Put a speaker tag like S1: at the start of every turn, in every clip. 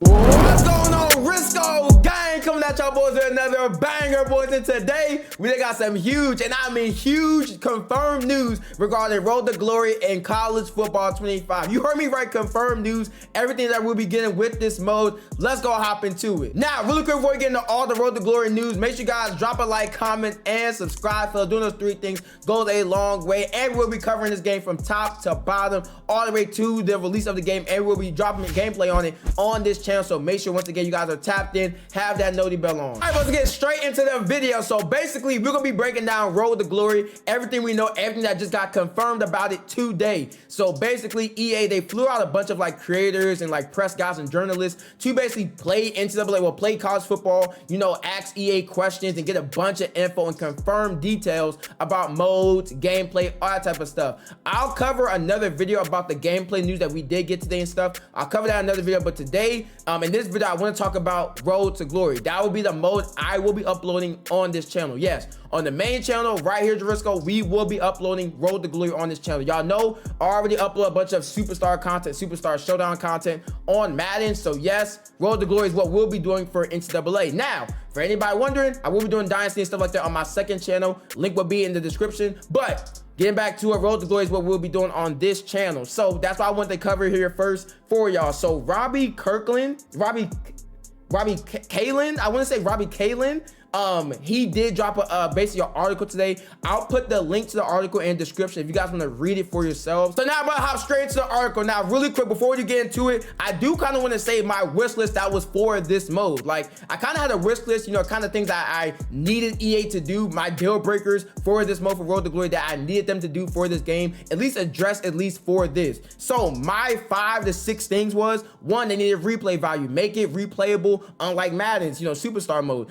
S1: What's going on, Jurisco gang? Coming at y'all boys with another banger, boys. And today we got some huge, and I mean huge, confirmed news regarding Road to Glory in college football 25. You heard me right, confirmed news. Everything that we'll be getting with this mode. Let's go hop into it. Now, really quick before we get into all the Road to Glory news, make sure you guys drop a like, comment, and subscribe. So doing those three things goes a long way. And we'll be covering this game from top to bottom, all the way to the release of the game, and we'll be dropping gameplay on it on this channel. So make sure once again you guys are tapped in, have that noti bell on. All right, let's get straight into the video. So basically we're gonna be breaking down Road to Glory, everything we know, everything that just got confirmed about it today. So basically EA, they flew out a bunch of like creators and like press guys and journalists to basically play NCAA, well, play college football, you know, ask EA questions and get a bunch of info and confirm details about modes, gameplay, all that type of stuff. I'll cover another video about the gameplay news that we did get today and stuff. I'll cover that in another video, but today in this video I want to talk about Road to Glory. That will be the mode I will be uploading on this channel. Yes, on the main channel right here, Jurisco, we will be uploading Road to Glory on this channel. Y'all know I already upload a bunch of superstar content, superstar showdown content on Madden. So yes, Road to Glory is what we'll be doing for NCAA. Now, for anybody wondering, I will be doing Dynasty and stuff like that on my second channel. Link will be in the description. But getting back to it, Road to Glory is what we'll be doing on this channel. So that's why I want to cover here first for y'all. So Robbie Kalin, I want to say Robbie Kalin. He did drop a basically an article today. I'll put the link to the article in the description if you guys want to read it for yourselves. So now I'm gonna hop straight into the article. Now, really quick, before you get into it, I do kind of want to say my wish list that was for this mode. Like, I kind of had a wish list, you know, kind of things that I needed EA to do, my deal breakers for this mode for Road to Glory that I needed them to do for this game, at least address at least for this. So my 5 to 6 things was: 1, they needed replay value, make it replayable unlike Madden's, you know, superstar mode.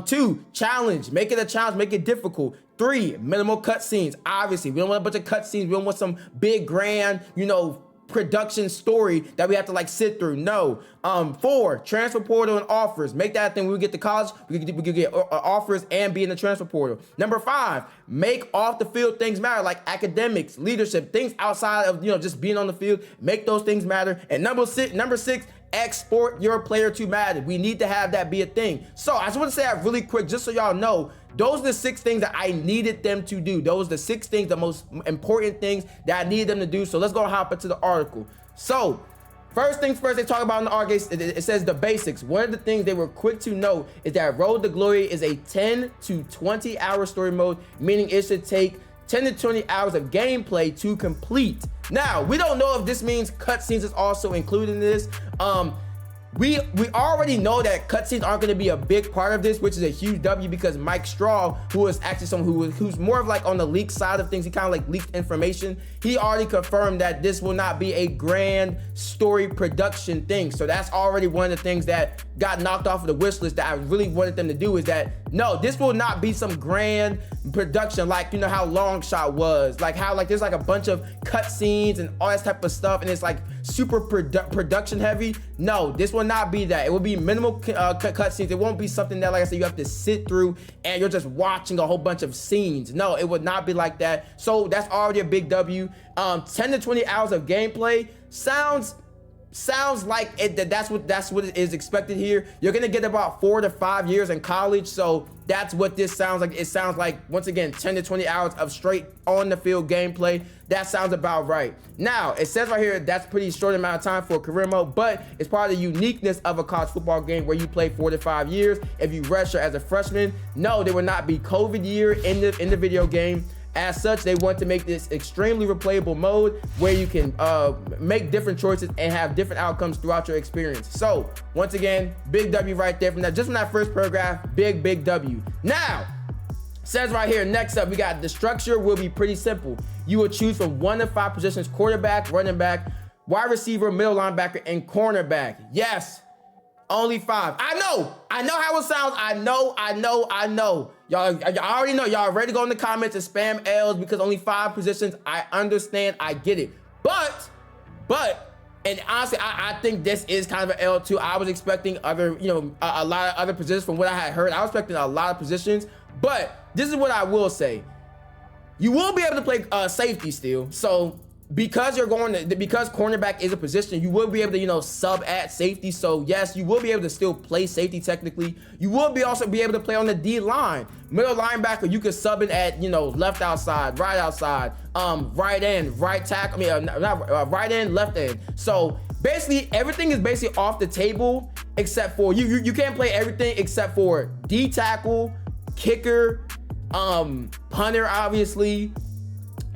S1: 2, challenge, make it a challenge, make it difficult. 3, minimal cutscenes. Obviously, we don't want a bunch of cutscenes. We don't want some big grand, you know, production story that we have to like sit through. No. 4, transfer portal and offers. Make that thing when we get to college, we could get offers and be in the transfer portal. Number 5, make off the field things matter, like academics, leadership, things outside of, you know, just being on the field. Make those things matter. And number 6, export your player to Madden. We need to have that be a thing. So I just want to say that really quick, just so y'all know, those are the 6 things that I needed them to do. Those are the 6 things, the most important things that I needed them to do. So let's go hop into the article. So first things first, they talk about in the article, it says the basics. One of the things they were quick to note is that Road to Glory is a 10 to 20 hour story mode, meaning it should take 10 to 20 hours of gameplay to complete. Now, we don't know if this means cutscenes is also included in this. We already know that cutscenes aren't going to be a big part of this, which is a huge W, because Mike Straw, who is actually someone who's more of like on the leak side of things, he kind of like leaked information. He already confirmed that this will not be a grand story production thing. So that's already one of the things that got knocked off of the wish list that I really wanted them to do, is that no, this will not be some grand production like, you know, how Long Shot was, like how like there's like a bunch of cutscenes and all that type of stuff, and it's like super production heavy. No, this will not be that. It will be minimal cutscenes. It won't be something that, like I said, you have to sit through and you're just watching a whole bunch of scenes. No, it would not be like that. So that's already a big W. 10 to 20 hours of gameplay sounds like that's what it is expected here. You're gonna get about 4 to 5 years in college, so that's what this sounds like. It sounds like, once again, 10 to 20 hours of straight on the field gameplay. That sounds about right. Now, it says right here that's pretty short amount of time for a career mode, but it's part of the uniqueness of a college football game where you play 4 to 5 years. If you redshirt as a freshman, no, there will not be COVID year in the video game. As such, they want to make this extremely replayable mode where you can make different choices and have different outcomes throughout your experience. So once again, big W right there from that, just from that first paragraph, big W. Now, says right here, next up, we got the structure will be pretty simple. You will choose from 1 to 5 positions: quarterback, running back, wide receiver, middle linebacker, and cornerback. Yes, only 5. I know how it sounds. I know. Y'all already know. Y'all ready to go in the comments and spam L's because only 5 positions. I understand. I get it. But, and honestly, I think this is kind of an L too. I was expecting other, you know, a lot of other positions from what I had heard. I was expecting a lot of positions, but this is what I will say. You will be able to play safety still. So because because cornerback is a position, you will be able to, you know, sub at safety. So yes, you will be able to still play safety technically. You will also be able to play on the D line. Middle linebacker, you could sub it at, you know, left outside, right outside, right end, right tackle, right end, left end. So basically everything is basically off the table except for you can't play everything except for D tackle, kicker, punter, obviously,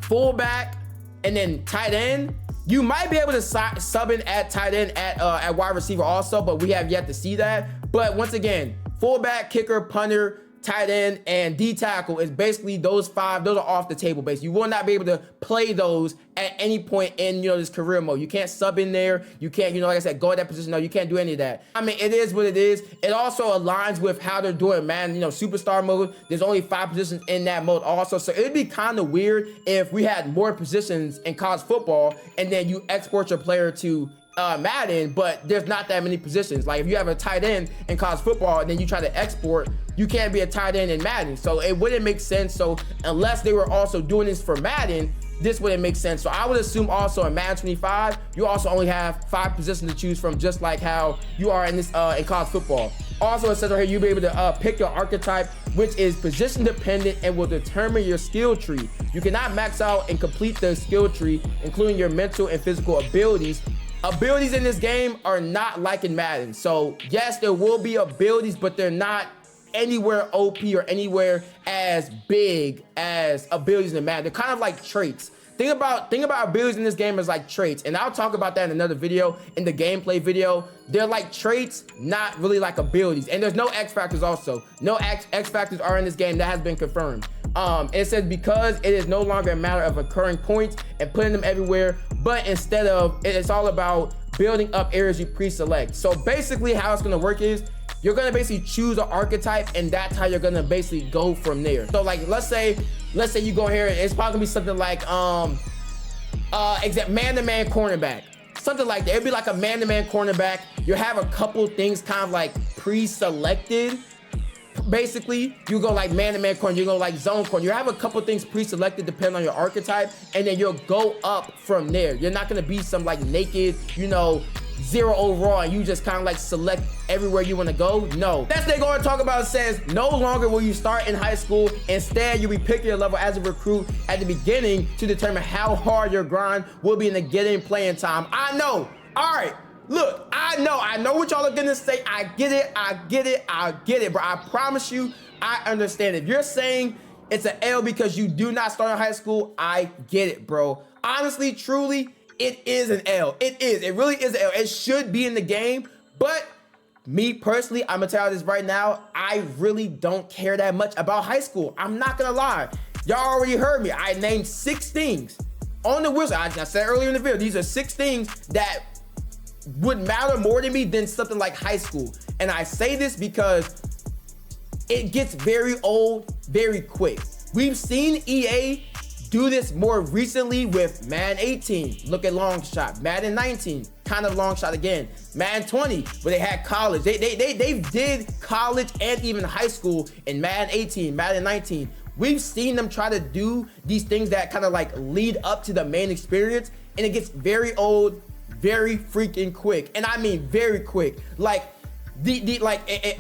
S1: fullback, and then tight end. You might be able to sub in at tight end at wide receiver also, but we have yet to see that. But once again, fullback, kicker, punter, tight end, and D tackle is basically those 5. Those are off the table. Basically, you will not be able to play those at any point in, you know, this career mode. You can't sub in there. You can't, you know, like I said, go at that position. No, you can't do any of that. I mean, it is what it is. It also aligns with how they're doing, man. You know, superstar mode. There's only 5 positions in that mode also. So it'd be kind of weird if we had more positions in college football and then you export your player to Madden, but there's not that many positions. Like if you have a tight end in college football and then you try to export, you can't be a tight end in Madden. So it wouldn't make sense. So unless they were also doing this for Madden, this wouldn't make sense. So I would assume also in Madden 25, you also only have 5 positions to choose from, just like how you are in this in college football. Also, it says right here, you'll be able to pick your archetype, which is position dependent and will determine your skill tree. You cannot max out and complete the skill tree, including your mental and physical abilities. Abilities in this game are not like in Madden. So yes, there will be abilities, but they're not anywhere OP or anywhere as big as abilities in Madden. They're kind of like traits. Think about abilities in this game as like traits, and I'll talk about that in another video, in the gameplay video. They're like traits, not really like abilities. And there's no X factors also. No X factors are in this game. That has been confirmed. It says because it is no longer a matter of occurring points and putting them everywhere, but instead of, it's all about building up areas you pre-select. So basically how it's gonna work is, you're gonna basically choose an archetype and that's how you're gonna basically go from there. So like, let's say you go here and it's probably gonna be something like, man-to-man cornerback. Something like that. It'd be like a man-to-man cornerback. You have a couple things kind of like pre-selected. Basically, you go like man-to-man corner, you go like zone corner. You have a couple things pre-selected depending on your archetype, and then you'll go up from there. You're not gonna be some like naked, you know, 0 overall, and you just kind of like select everywhere you want to go. No. That's what they're going to talk about. It says no longer will you start in high school. Instead, you'll be picking your level as a recruit at the beginning to determine how hard your grind will be in the getting playing time. I know. All right. Look, I know what y'all are gonna say. I get it, bro. I promise you, I understand. If you're saying it's an L because you do not start in high school, I get it, bro. Honestly, truly, it is an L. It is. It really is an L. It should be in the game, but me personally, I'm gonna tell you this right now, I really don't care that much about high school. I'm not gonna lie. Y'all already heard me. I named 6 things on the whistle. I said earlier in the video, these are 6 things that would matter more to me than something like high school. And I say this because it gets very old very quick. We've seen EA do this more recently with Madden 18, look at long shot. Madden 19, kind of long shot again. Madden 20, where they had college. They did college and even high school in Madden 18, Madden 19. We've seen them try to do these things that kind of like lead up to the main experience, and it gets very old very freaking quick. And I mean very quick. Like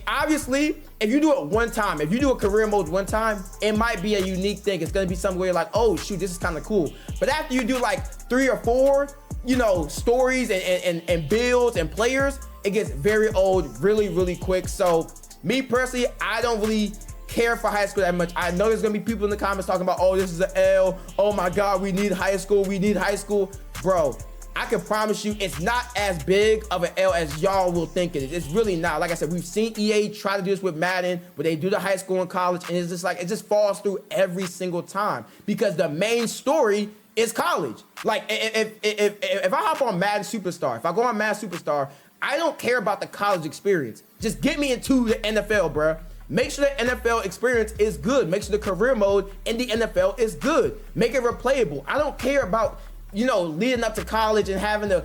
S1: obviously, if you do it one time, if you do a career mode one time, it might be a unique thing. It's gonna be something where you're like, oh shoot, this is kind of cool. But after you do like 3 or 4, you know, stories and builds and players, it gets very old really, really quick. So me personally, I don't really care for high school that much. I know there's gonna be people in the comments talking about, oh, this is an L. Oh my God, we need high school. We need high school. Bro, I can promise you it's not as big of an L as y'all will think it is. It's really not. Like I said, we've seen EA try to do this with Madden, where they do the high school and college, and it's just like, it just falls through every single time because the main story is college. Like if I hop on Madden Superstar, if I go on Madden Superstar, I don't care about the college experience. Just get me into the NFL, bruh. Make sure the NFL experience is good. Make sure the career mode in the NFL is good. Make it replayable. I don't care about, you know, leading up to college and having to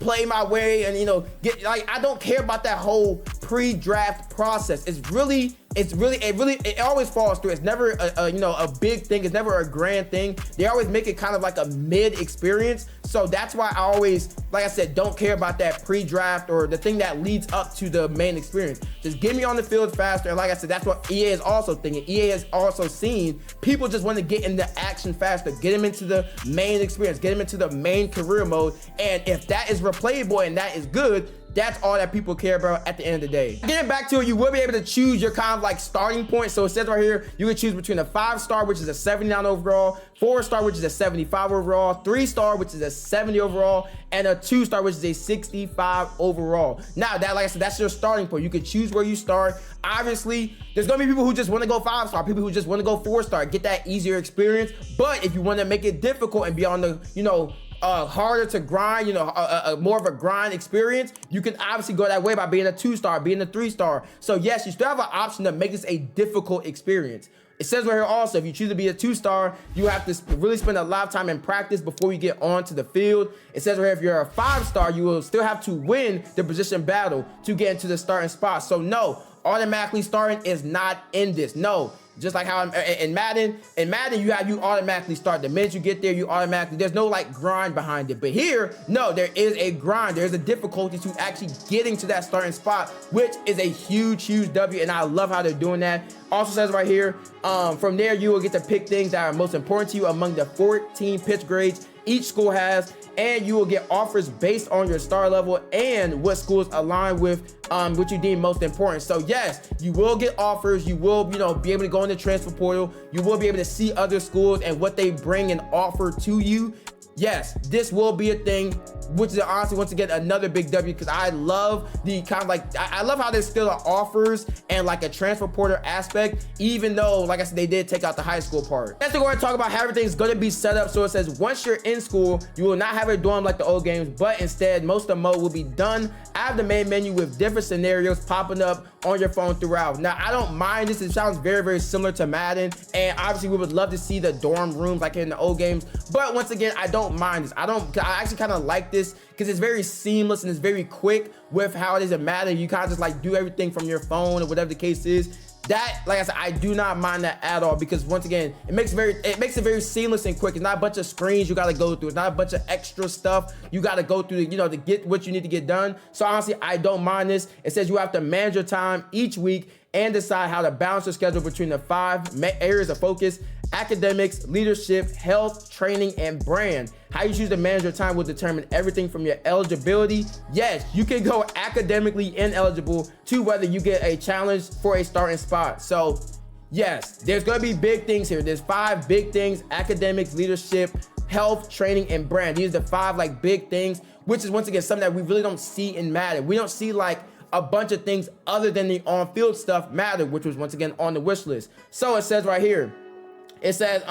S1: play my way and, you know, get like, I don't care about that whole pre-draft process. It always falls through. It's never a big thing. It's never a grand thing. They always make it kind of like a mid experience. So that's why I always, like I said, don't care about that pre-draft or the thing that leads up to the main experience. Just get me on the field faster. And like I said, that's what EA is also thinking. EA has also seen people just want to get into action faster, get them into the main experience, get them into the main career mode. And if that is replayable and that is good, that's all that people care about at the end of the day. Getting back to it, you will be able to choose your kind of like starting point. So it says right here, you can choose between a 5-star, which is a 79 overall, 4-star, which is a 75 overall, 3-star, which is a 70 overall, and a 2-star, which is a 65 overall. Now that, like I said, that's your starting point. You can choose where you start. Obviously, there's gonna be people who just want to go 5-star, people who just want to go 4-star, get that easier experience. But if you want to make it difficult and be on the, harder to grind, more of a grind experience, you can obviously go that way by being a 2-star, being a 3-star. So yes, you still have an option to make this a difficult experience. It says right here also, if you choose to be a 2-star, you have to really spend a lot of time in practice before you get onto the field. It says right here, if you're a 5-star, you will still have to win the position battle to get into the starting spot. So no, automatically starting is not in this. No. Just like how in Madden, you automatically start. The minute you get there, you automatically, there's no like grind behind it. But here, no, there is a grind. There's a difficulty to actually getting to that starting spot, which is a huge, huge W. And I love how they're doing that. Also says right here, from there, you will get to pick things that are most important to you among the 14 pitch grades each school has, and you will get offers based on your star level and what schools align with what you deem most important. So yes, you will get offers. You will, be able to go in the transfer portal. You will be able to see other schools and what they bring and offer to you. Yes, this will be a thing, which is honestly, once again, another big W, because I love the kind of like, I love how there's still offers and like a transfer portal aspect, even though, like I said, they did take out the high school part. Let's go ahead and talk about how everything's going to be set up. So it says, once you're in school, you will not have a dorm like the old games, but instead, most of the mode will be done out of the main menu with different scenarios popping up on your phone throughout. Now, I don't mind this. It sounds very, very similar to Madden, and obviously, we would love to see the dorm rooms like in the old games, but once again, I don't mind this. I actually kind of like this because it's very seamless and it's very quick with how it is in Madden. You kind of just like do everything from your phone or whatever the case is. That, like I said, I do not mind that at all, because once again, it makes it very seamless and quick. It's not a bunch of screens you got to go through. It's not a bunch of extra stuff you got to go through, to get what you need to get done. So honestly, I don't mind this. It says you have to manage your time each week and decide how to balance your schedule between the 5 areas of focus: academics, leadership, health, training, and brand. How you choose to manage your time will determine everything from your eligibility. Yes, you can go academically ineligible to whether you get a challenge for a starting spot. So yes, there's gonna be big things here. There's 5 big things: academics, leadership, health, training, and brand. These are the 5 like big things, which is once again something that we really don't see in Madden. We don't see like a bunch of things other than the on-field stuff Madden, which was once again on the wish list. So it says right here, it says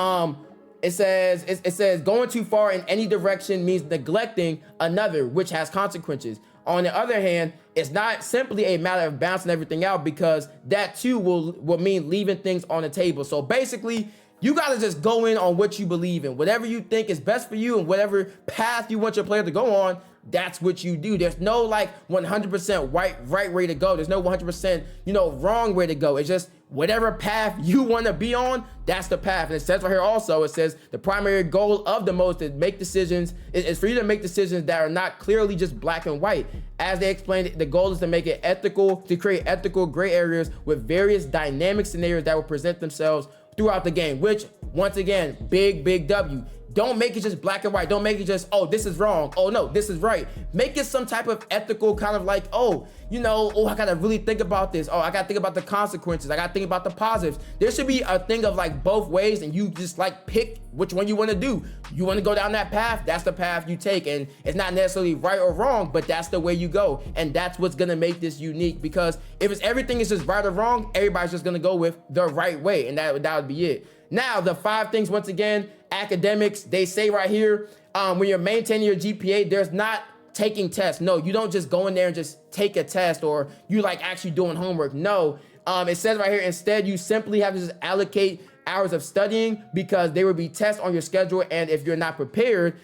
S1: going too far in any direction means neglecting another, which has consequences. On the other hand, it's not simply a matter of balancing everything out, because that too will mean leaving things on the table. So basically, you gotta just go in on what you believe in. Whatever you think is best for you and whatever path you want your player to go on, that's what you do. There's no like 100% right way to go. There's no 100% wrong way to go. It's just whatever path you want to be on, that's the path. And it says right here also, it says the primary goal of the mode is to make decisions is for you to make decisions that are not clearly just black and white. As they explained, the goal is to make it ethical, to create ethical gray areas with various dynamic scenarios that will present themselves throughout the game, which once again, big W. Don't make it just black and white. Don't make it just, oh, this is wrong. Oh no, this is right. Make it some type of ethical kind of like, I gotta really think about this. Oh, I gotta think about the consequences. I gotta think about the positives. There should be a thing of like both ways, and you just like pick which one you wanna do. You wanna go down that path, that's the path you take. And it's not necessarily right or wrong, but that's the way you go. And that's what's gonna make this unique, because if it's everything is just right or wrong, everybody's just gonna go with the right way, and that would be it. Now, the 5 things, once again, academics, they say right here, when you're maintaining your GPA, there's not taking tests. No, you don't just go in there and just take a test, or you like actually doing homework. No, it says right here, instead, you simply have to just allocate hours of studying, because there will be tests on your schedule. And if you're not prepared,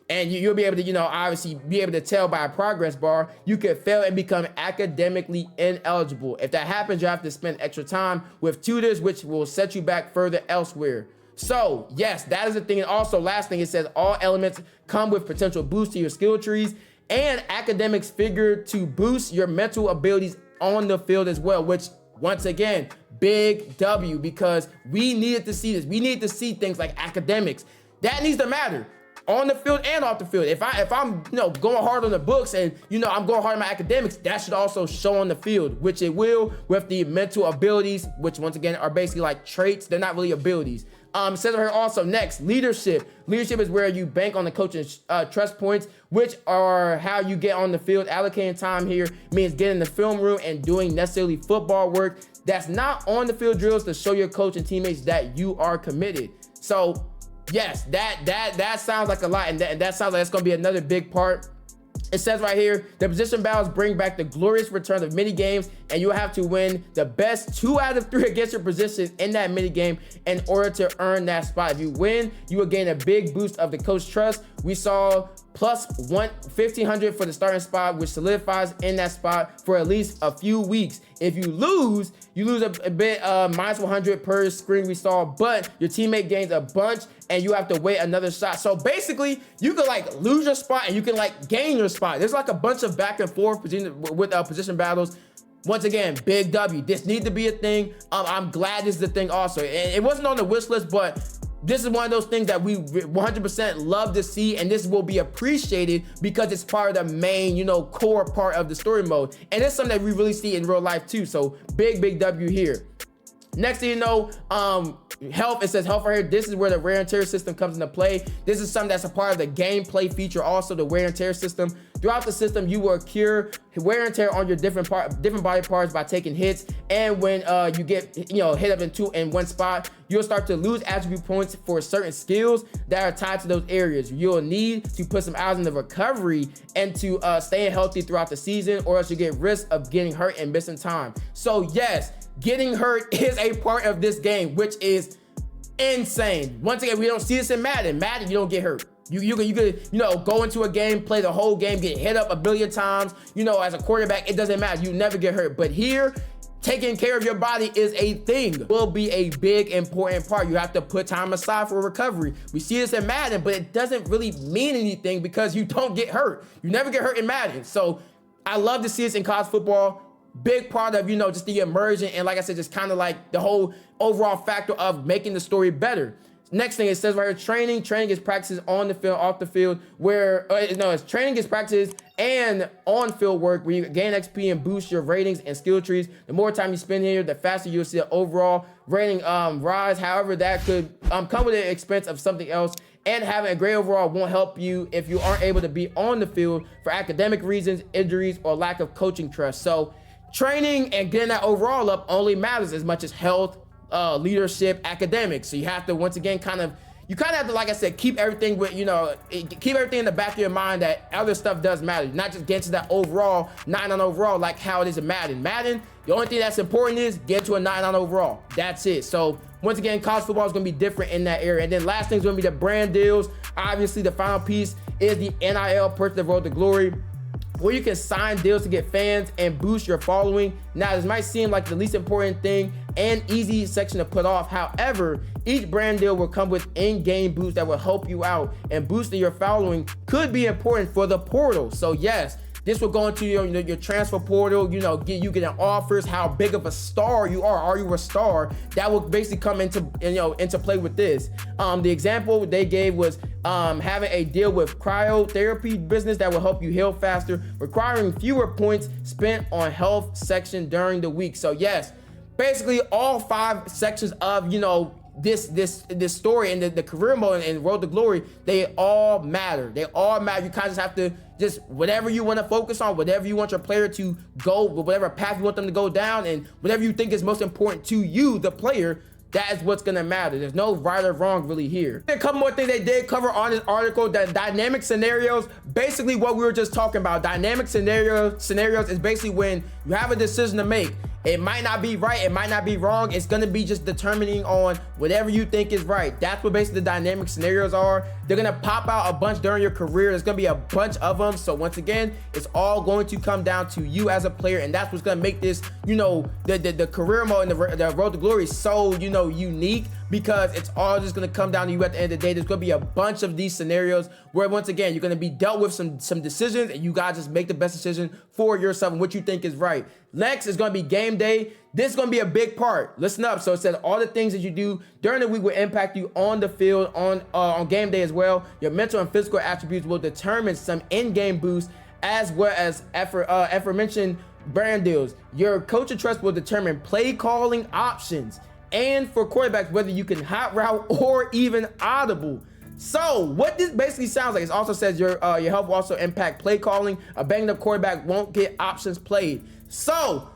S1: and you'll be able to, obviously be able to tell by a progress bar, you could fail and become academically ineligible. If that happens, you have to spend extra time with tutors, which will set you back further elsewhere. So yes, that is the thing. And also, last thing, it says all elements come with potential boosts to your skill trees, and academics figure to boost your mental abilities on the field as well, which once again, big W, because we needed to see this. We needed to see things like academics. That needs to matter on the field and off the field. If I'm going hard on the books and I'm going hard on my academics, that should also show on the field, which it will with the mental abilities, which once again are basically like traits. They're not really abilities. It says right here also, next, leadership. Leadership is where you bank on the coach's trust points, which are how you get on the field. Allocating time here means getting in the film room and doing necessarily football work that's not on the field drills to show your coach and teammates that you are committed. So yes, that sounds like a lot, and that sounds like it's going to be another big part. It says right here, the position battles bring back the glorious return of mini games, and you have to win the best 2 out of 3 against your position in that mini game in order to earn that spot. If you win, you will gain a big boost of the coach trust. We saw plus 1,500 for the starting spot, which solidifies in that spot for at least a few weeks. If you lose a bit, minus 100 per screen we saw, but your teammate gains a bunch and you have to wait another shot. So basically, you can like lose your spot and you can like gain your spot. There's like a bunch of back and forth with position battles. Once again, big W. This needs to be a thing. I'm glad this is a thing also. And it wasn't on the wish list, but this is one of those things that we 100% love to see, and this will be appreciated because it's part of the main, core part of the story mode. And it's something that we really see in real life too. So big W here. Next thing you know, health, it says health right here. This is where the wear and tear system comes into play. This is something that's a part of the gameplay feature, also the wear and tear system. Throughout the system, you will cure wear and tear on your different body parts by taking hits. And when you get hit up in one spot, you'll start to lose attribute points for certain skills that are tied to those areas. You'll need to put some hours in the recovery and to staying healthy throughout the season, or else you get risk of getting hurt and missing time. So yes, getting hurt is a part of this game, which is insane. Once again, we don't see this in Madden. Madden, you don't get hurt. You could go into a game, play the whole game, get hit up a billion times. As a quarterback, it doesn't matter. You never get hurt. But here, taking care of your body is a thing. Will be a big important part. You have to put time aside for recovery. We see this in Madden, but it doesn't really mean anything because you don't get hurt. You never get hurt in Madden. So I love to see this in college football. Big part of, just the immersion, and like I said, just kind of like the whole overall factor of making the story better. Next thing, it says right here, training. Training is practices on the field, off the field, it's training is practices and on-field work where you gain XP and boost your ratings and skill trees. The more time you spend here, the faster you'll see the overall rating rise. However, that could come with the expense of something else, and having a great overall won't help you if you aren't able to be on the field for academic reasons, injuries, or lack of coaching trust. So training and getting that overall up only matters as much as health, leadership, academics. So you have to, once again, you kind of have to, like I said, keep everything keep everything in the back of your mind that other stuff does matter. Not just get to that overall 9 on overall like how it is in Madden. Madden, the only thing that's important is get to a 9 on overall. That's it. So once again, college football is going to be different in that area. And then last thing is going to be the brand deals. Obviously, the final piece is the NIL, Purchase the Road to Glory, where you can sign deals to get fans and boost your following. Now, this might seem like the least important thing and easy section to put off. However, each brand deal will come with in-game boosts that will help you out, and boosting your following could be important for the portal. So yes, this will go into your transfer portal, you getting offers, how big of a star you are. Are you a star? That will basically come into play with this. The example they gave was having a deal with cryotherapy business that will help you heal faster, requiring fewer points spent on health section during the week. So yes, basically all 5 sections of this story and the career mode and Road to Glory, they all matter. They all matter. You kind of just have to whatever you want to focus on, whatever you want your player to go, whatever path you want them to go down, and whatever you think is most important to you, the player, that is what's gonna matter. There's no right or wrong really here. A couple more things they did cover on this article. The dynamic scenarios, basically what we were just talking about. Dynamic scenarios is basically when you have a decision to make It might not be right, it might not be wrong. It's gonna be just determining on whatever you think is right. That's what basically the dynamic scenarios are. They're gonna pop out a bunch during your career. There's gonna be a bunch of them. So once again, it's all going to come down to you as a player, and that's what's gonna make this, you know, the career mode and the road to glory so, you know, unique, because it's all just gonna come down to you at the end of the day. There's gonna be a bunch of these scenarios where once again, you're gonna be dealt with some decisions, and you gotta just make the best decision for yourself and what you think is right. Next is gonna be game day. This is gonna be a big part. Listen up. So it says all the things that you do during the week will impact you on the field, on game day as well. Your mental and physical attributes will determine some in-game boosts, as well as aforementioned brand deals. Your coach of trust will determine play calling options, and for quarterbacks, whether you can hot route or even audible. So what this basically sounds like, it also says your health will also impact play calling. A banged up quarterback won't get options played. So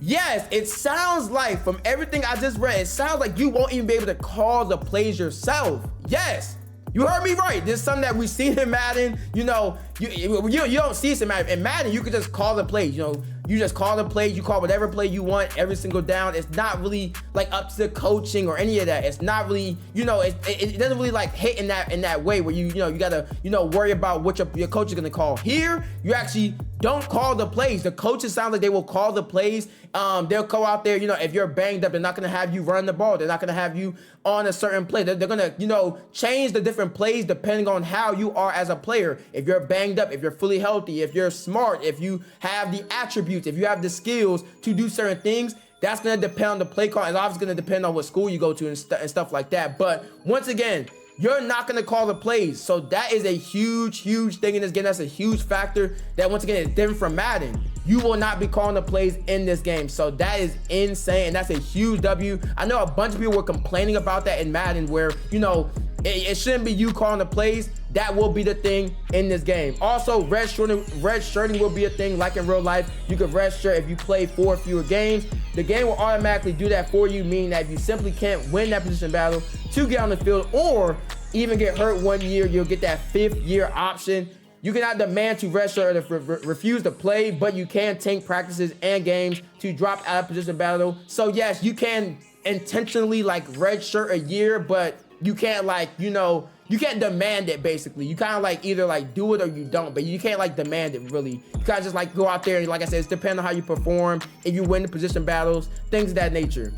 S1: yes, it sounds like from everything I just read, it sounds like you won't even be able to call the plays yourself. Yes, you heard me right. This is something that we've seen in Madden. You know, you don't see this in Madden. In Madden, you could just call the plays. You know, you just call the plays. You call whatever play you want every single down. It's not really like up to the coaching or any of that. It's not really, you know, it doesn't really like hit in that way where you gotta, you know, worry about what your coach is gonna call. Here, you actually don't call the plays. The coaches sound like they will call the plays. They'll go out there, you know, if you're banged up, they're not gonna have you run the ball. They're not gonna have you on a certain play. They're gonna, you know, change the different plays depending on how you are as a player. If you're banged up, if you're fully healthy, if you're smart, if you have the attributes, if you have the skills to do certain things, that's gonna depend on the play call. It's obviously gonna depend on what school you go to and stuff like that. But once again, you're not gonna call the plays. So that is a huge thing in this game. That's a huge factor that once again is different from Madden. You will not be calling the plays in this game. So that is insane, and that's a huge W. I know a bunch of people were complaining about that in Madden where, you know, it shouldn't be you calling the plays. That will be the thing in this game. Also, redshirting will be a thing like in real life. You can redshirt if you play 4 or fewer games. The game will automatically do that for you, meaning that if you simply can't win that position battle to get on the field or even get hurt 1 year, you'll get that 5th year option. You cannot demand to redshirt or refuse to play, but you can tank practices and games to drop out of position battle. So yes, you can intentionally like redshirt a year, but you can't like, you know, you can't demand it basically. You kind of like either like do it or you don't, but you can't like demand it really. You kind of just like go out there and like I said, it's depending on how you perform, if you win the position battles, things of that nature.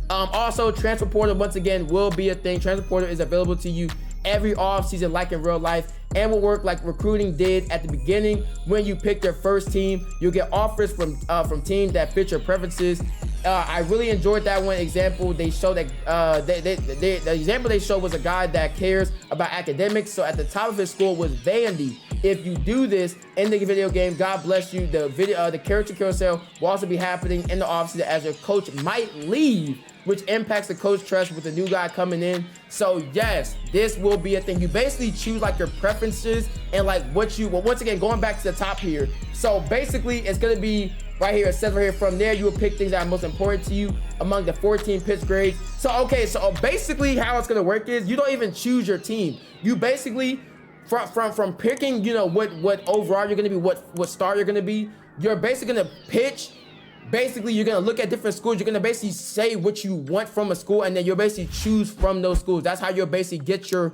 S1: Also, transfer portal once again will be a thing. Transfer portal is available to you every off season like in real life, and will work like recruiting did at the beginning. When you pick your first team, you'll get offers from teams that fit your preferences. I really enjoyed that one example. They showed that the example they showed was a guy that cares about academics. So at the top of his score was Vandy. If you do this in the video game, God bless you. The character carousel will also be happening in the offseason as your coach might leave, which impacts the coach trust with the new guy coming in. So yes, this will be a thing. You basically choose like your preferences and like what you, well, once again, going back to the top here. So basically it's gonna be right here, it says right here, from there you will pick things that are most important to you among the 14 pitch grades. So okay, so basically how it's gonna work is you don't even choose your team. You basically, from picking, you know, what overall you're gonna be, what star you're gonna be, you're basically gonna pitch. Basically, you're gonna look at different schools. You're gonna basically say what you want from a school, and then you'll basically choose from those schools. That's how you'll basically get your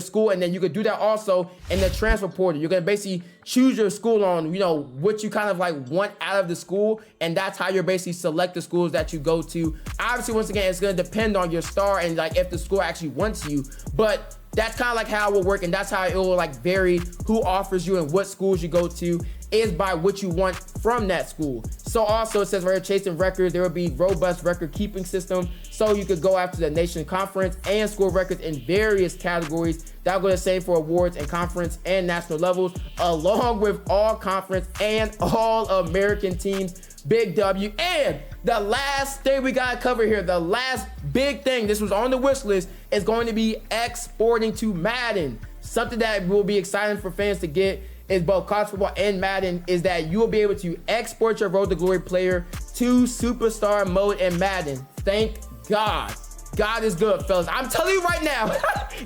S1: school, and then you could do that also in the transfer portal. You're gonna basically choose your school on, you know, what you kind of like want out of the school, and that's how you're basically select the schools that you go to. Obviously, once again, it's gonna depend on your star and like if the school actually wants you, but that's kind of like how it will work, and that's how it will like vary who offers you and what schools you go to is by what you want from that school. So also it says right here, chasing records, there will be robust record keeping system, so you could go after the nation conference and score records in various categories. That'll go the same for awards and conference and national levels, along with all conference and all American teams. Big W. And the last thing we gotta cover here, the last big thing, this was on the wish list, is going to be exporting to Madden. Something that will be exciting for fans to get is both college football and Madden, is that you will be able to export your Road to Glory player to superstar mode in Madden. Thank God. God is good, fellas. I'm telling you right now,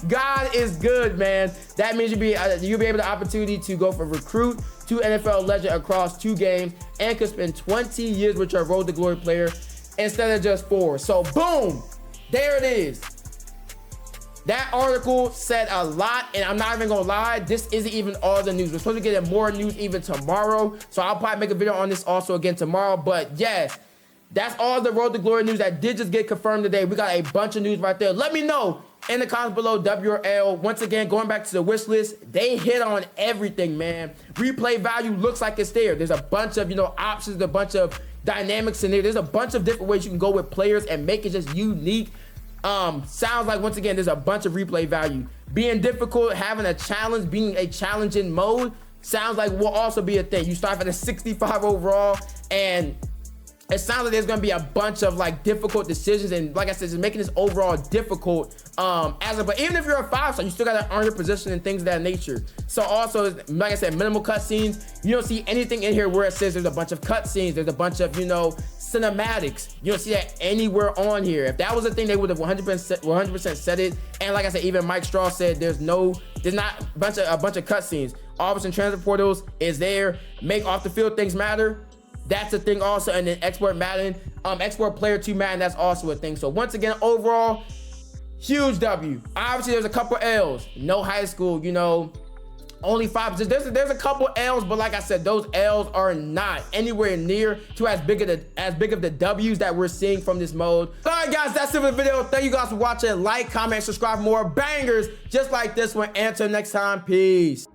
S1: God is good, man. That means you'll be able to opportunity to go from recruit to NFL legend across 2 games and could spend 20 years with your Road to Glory player instead of just 4. So boom, there it is. That article said a lot, and I'm not even gonna lie, this isn't even all the news. We're supposed to get more news even tomorrow, so I'll probably make a video on this also again tomorrow. But yes, that's all the Road to Glory news that did just get confirmed today. We got a bunch of news right there. Let me know in the comments below, W or L. Once again, going back to the wish list, they hit on everything, man. Replay value looks like it's there. There's a bunch of, options, a bunch of dynamics in there. There's a bunch of different ways you can go with players and make it just unique. Sounds like, once again, there's a bunch of replay value. Being difficult, having a challenge, being a challenging mode, sounds like will also be a thing. You start at a 65 overall, and it sounds like there's gonna be a bunch of like difficult decisions, and like I said, just making this overall difficult. But even if you're a 5-star, you still gotta earn your position and things of that nature. So also, like I said, minimal cutscenes. You don't see anything in here where it says there's a bunch of cutscenes. There's a bunch of cinematics. You don't see that anywhere on here. If that was a thing, they would have 100% said it. And like I said, even Mike Straw said there's not a bunch of cutscenes. Office and transfer portals is there. Make off the field things matter. That's a thing also. And then export Madden, export player to Madden, that's also a thing. So once again, overall, huge W. Obviously, there's a couple L's. No high school, only 5. There's a couple L's, but like I said, those L's are not anywhere near to as big of the W's that we're seeing from this mode. All right, guys, that's it for the video. Thank you guys for watching. Like, comment, subscribe for more bangers just like this one. Until next time, peace.